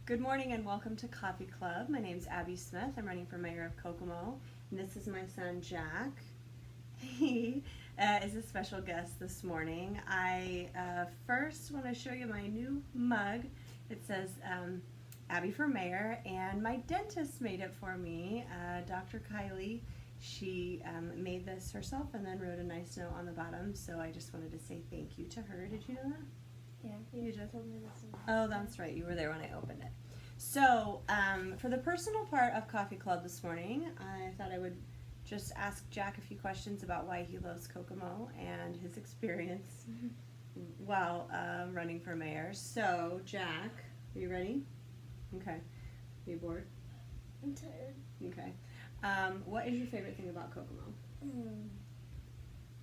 Good morning and welcome to Coffee Club. My name's Abby Smith. I'm running for mayor of Kokomo. And this is my son, Jack. He is a special guest this morning. I first want to show you my new mug. It says Abby for mayor, and my dentist made it for me, Dr. Kylie. She made this herself and then wrote a nice note on the bottom, so I just wanted to say thank you to her. Did you know that? Yeah, you just told me this. Oh, that's right. You were there when I opened it. So, for the personal part of Coffee Club this morning, I thought I would just ask Jack a few questions about why he loves Kokomo and his experience while running for mayor. So, Jack, are you ready? Okay. Are you bored? I'm tired. Okay. What is your favorite thing about Kokomo?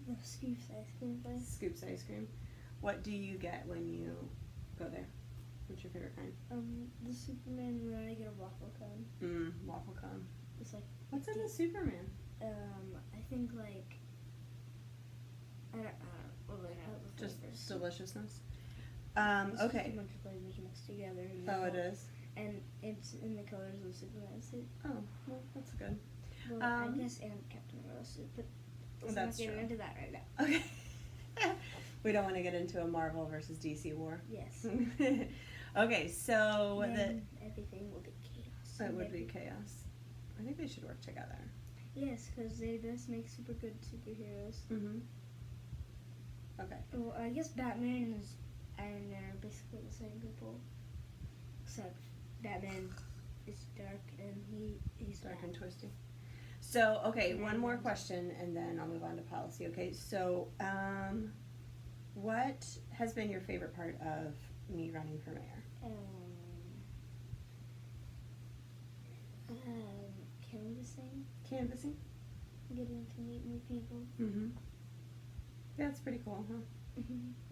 The Scoops ice cream place. Scoops ice cream. What do you get when you go there? What's your favorite kind? The Superman when I get a waffle cone. Waffle cone. It's like What's in the Superman? I think like I don't know the Just flavors. deliciousness. It's Okay. just a bunch of flavors mixed together. Oh, it is? And it's in the colors of Superman suit. Oh, well, that's good. Well, I guess and Captain Marvel suit, but let's That's not get true. into that right now. Okay. We don't want to get into a Marvel versus DC war. Yes. Okay, so Then everything will be chaos. that would be chaos. I think they should work together. Yes, because they just make super good superheroes. Mm-hmm. Okay. Well, I guess Batman and Iron Man are basically the same people, except Batman is dark and he's Dark bad. and twisty. So, okay, And one then- more question and then I'll move on to policy. Okay, so what has been your favorite part of me running for mayor? Canvassing, Canvassing? getting to meet new people. Mm-hmm. Yeah, that's pretty cool, huh?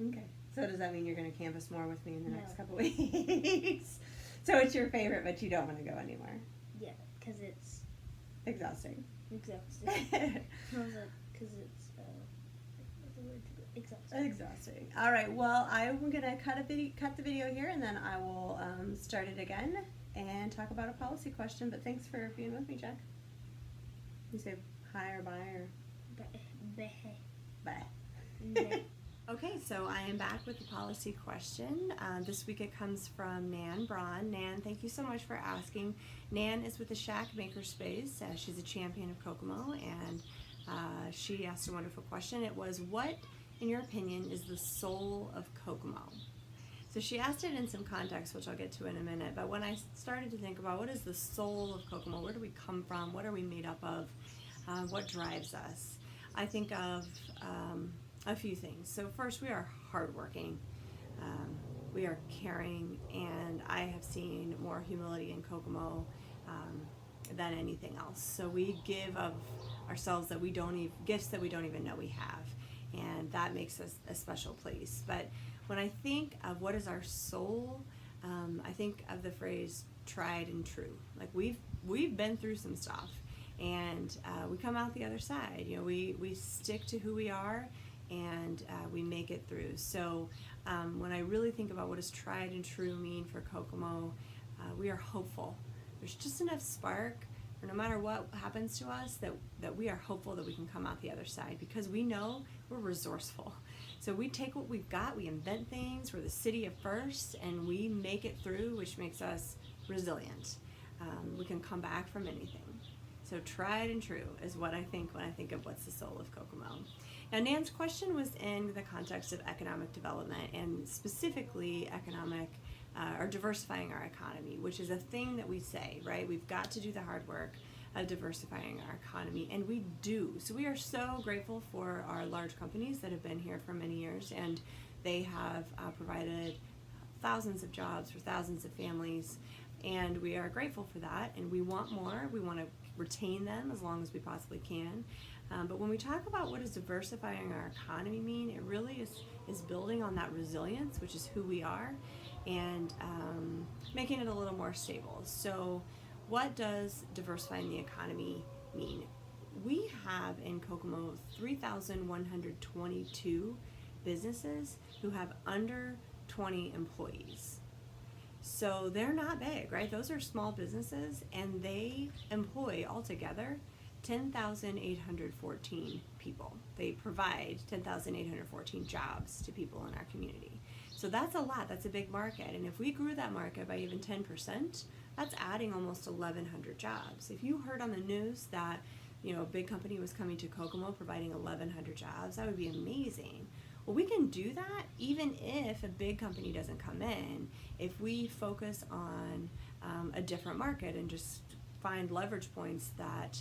Okay. So does that mean you're going to canvass more with me in the next No. couple weeks? So it's your favorite, but you don't want to go anywhere. Yeah, because it's Exhausting. exhausting. Because it's what's the word? Exhausting. Exhausting. All right. Well, I'm going to cut the video here, and then I will start it again and talk about a policy question. But thanks for being with me, Jack. You say hi or bye or bye. Bleh. Okay, so I am back with the policy question. This week it comes from Nan Braun. Nan, thank you so much for asking. Nan is with the Shack Makerspace. She's a champion of Kokomo, and she asked a wonderful question. It was, what, in your opinion, is the soul of Kokomo? So she asked it in some context, which I'll get to in a minute, but when I started to think about what is the soul of Kokomo, where do we come from, what are we made up of, what drives us, I think of a few things. So first, we are hardworking, we are caring, and I have seen more humility in Kokomo than anything else. So we give of ourselves that we don't even, gifts that we don't even know we have, and that makes us a special place. But when I think of what is our soul, I think of the phrase tried and true. Like we've been through some stuff, and we come out the other side. You know, we stick to who we are, and we make it through. So when I really think about what does tried and true mean for Kokomo, we are hopeful. There's just enough spark, or no matter what happens to us, that we are hopeful that we can come out the other side, because we know we're resourceful. So we take what we've got, we invent things, we're the city of first, and we make it through, which makes us resilient. We can come back from anything. So tried and true is what I think when I think of what's the soul of Kokomo. Now, Nan's question was in the context of economic development, and specifically economic or diversifying our economy, which is a thing that we say, right? We've got to do the hard work of diversifying our economy, and we do. So we are so grateful for our large companies that have been here for many years, and they have provided thousands of jobs for thousands of families, and we are grateful for that, and we want more. We want to retain them as long as we possibly can. But when we talk about what does diversifying our economy mean, it really is building on that resilience, which is who we are, and making it a little more stable. So what does diversifying the economy mean? We have in Kokomo 3,122 businesses who have under 20 employees. So they're not big, right? Those are small businesses, and they employ altogether 10,814 people. They provide 10,814 jobs to people in our community. So that's a lot. That's a big market. And if we grew that market by even 10%, that's adding almost 1,100 jobs. If you heard on the news that, a big company was coming to Kokomo providing 1,100 jobs, that would be amazing. Well, we can do that even if a big company doesn't come in, if we focus on a different market and just find leverage points that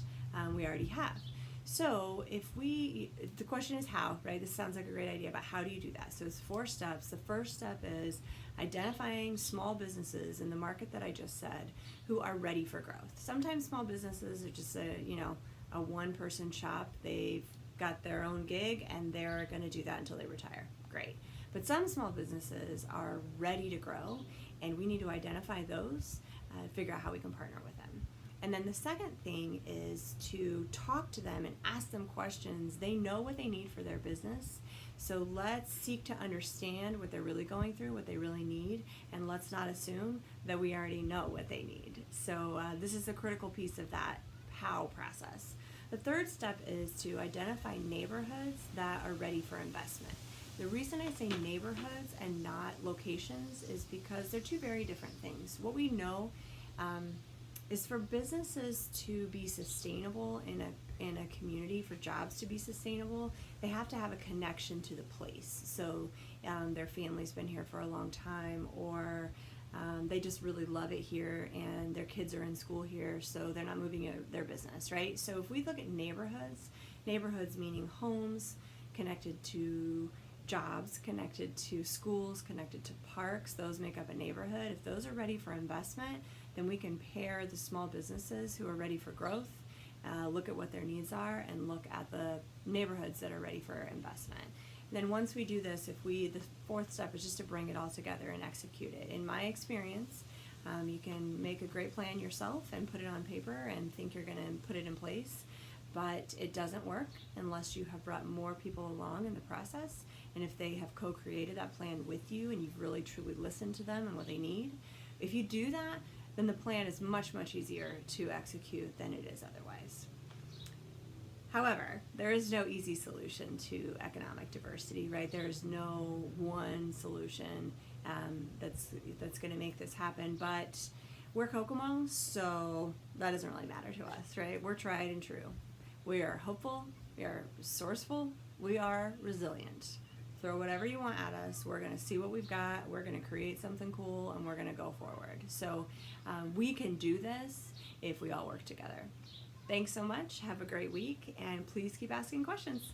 we already have. So the question is how, right? This sounds like a great idea, but how do you do that? So it's 4 steps. The first step is identifying small businesses in the market that I just said who are ready for growth. Sometimes small businesses are just a one-person shop. They've got their own gig and they're going to do that until they retire. Great. But some small businesses are ready to grow, and we need to identify those, figure out how we can partner with them. And then the second thing is to talk to them and ask them questions. They know what they need for their business. So let's seek to understand what they're really going through, what they really need, and let's not assume that we already know what they need. So this is a critical piece of that how process. The third step is to identify neighborhoods that are ready for investment. The reason I say neighborhoods and not locations is because they're two very different things. What we know is for businesses to be sustainable in a community, for jobs to be sustainable, they have to have a connection to the place. So their family's been here for a long time, or they just really love it here and their kids are in school here, so they're not moving their business, right? So if we look at neighborhoods meaning homes connected to jobs, connected to schools, connected to parks, those make up a neighborhood. If those are ready for investment, then we can pair the small businesses who are ready for growth, look at what their needs are, and look at the neighborhoods that are ready for investment. Then once we do this, the fourth step is just to bring it all together and execute it. In my experience, you can make a great plan yourself and put it on paper and think you're going to put it in place, but it doesn't work unless you have brought more people along in the process, and if they have co-created that plan with you and you've really truly listened to them and what they need. If you do that, then the plan is much, much easier to execute than it is otherwise. However, there is no easy solution to economic diversity, right? There is no one solution that's going to make this happen, but we're Kokomo, so that doesn't really matter to us, right? We're tried and true. We are hopeful, we are resourceful, we are resilient. Throw whatever you want at us, we're going to see what we've got, we're going to create something cool, and we're going to go forward. So we can do this if we all work together. Thanks so much. Have a great week, and please keep asking questions.